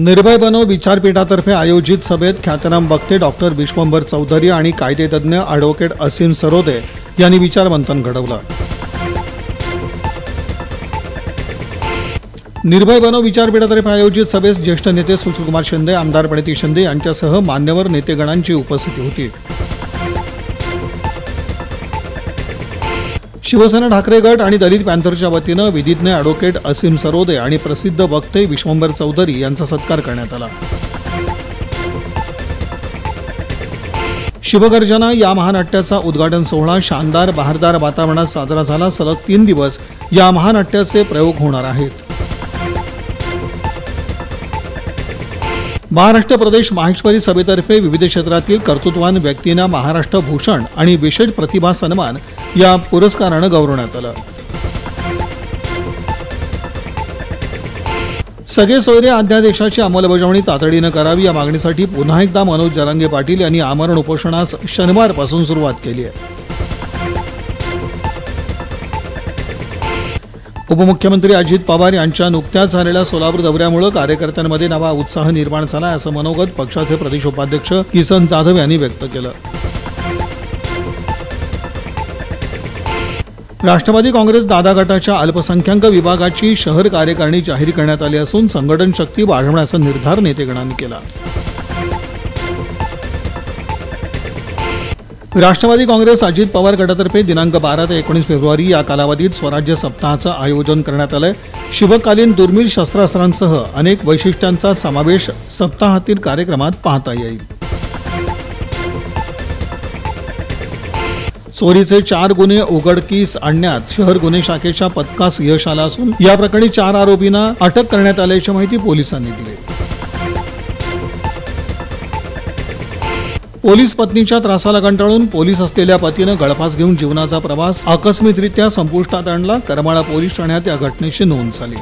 निर्भय बनो विचारपीठातर्फे आयोजित सभेत ख्यातनाम वक्ते डॉक्टर विश्वंभर चौधरी आणि कायदेतज्ञ ॲडव्होकेट असीम सरोदे यांनी विचारमंथन घडवलं। निर्भय बनो विचारपीठातर्फे आयोजित सभेस ज्येष्ठ नेते सुशीलकुमार शिंदे, आमदार प्रणिती शिंदे यांच्यासह मान्यवर नेतेगणांची उपस्थिती होती। शिवसेना ठाकरे गट आणि दलित पॅंथरच्या वतीनं विधिज्ञ ॲडव्होकेट असीम सरोदे आणि प्रसिद्ध वक्ते विश्वंभर चौधरी यांचा सत्कार करण्यात आला। शिवगर्जना या महानाट्याचा उद्घाटन सोहळा शानदार बहारदार वातावरणात साजरा झाला। सलग 3 दिवस या महानाट्याचे प्रयोग होणार आहेत। महाराष्ट्र प्रदेश माहेश्वरी सभेतर्फे विविध क्षेत्रातील कर्तृत्ववान व्यक्तींना महाराष्ट्र भूषण आणि विशेष प्रतिभा सन्मान या पुरस्कारानं गौरवण्यात आलं। सगळे सोयरे अध्यादेशाची अंमलबजावणी तातडीनं करावी या मागणीसाठी पुन्हा एकदा मनोज जरांगे पाटील यांनी आमरण उपोषणास शनिवारपासून सुरुवात केली आहे। उपमुख्यमंत्री अजित पवार यांच्या नुकत्याच झालेल्या सोलापूर दौऱ्यामुळे कार्यकर्त्यांमध्ये नवा उत्साह निर्माण झाला असं मनोगत पक्षाचे प्रदेश उपाध्यक्ष किसन जाधव यांनी व्यक्त केलं। राष्ट्रवादी काँग्रेस दादा गटाच्या अल्पसंख्याक विभागाची शहर कार्यकारिणी जाहीर करण्यात आली असून संघटन शक्ती वाढवण्याचा निर्धार नेतेगणांनी केला। राष्ट्रवादी काँग्रेस अजित पवार गटातर्फे दिनांक 12 ते 19 फेब्रुवारी या कालावधीत स्वराज्य सप्ताहाचं आयोजन करण्यात आलंय। शिवकालीन दुर्मिळ शस्त्रास्त्रांसह अनेक वैशिष्ट्यांचा समावेश सप्ताहातील कार्यक्रमात पाहता येईल। चोरीचे 4 गुन्हे उघडकीस आणण्यात शहर गुन्हे शाखेच्या पथकास यश आलं असून या प्रकरणी 4 आरोपींना अटक करण्यात आल्याची माहिती पोलिसांनी दिली। पोलीस पत्नीच्या त्रासाला कंटाळून पोलीस असलेल्या पतीनं गळफास घेऊन जीवनाचा प्रवास आकस्मिकरित्या संपुष्टात आणला। करमाळा पोलीस ठाण्यात या घटनेची नोंद झाली।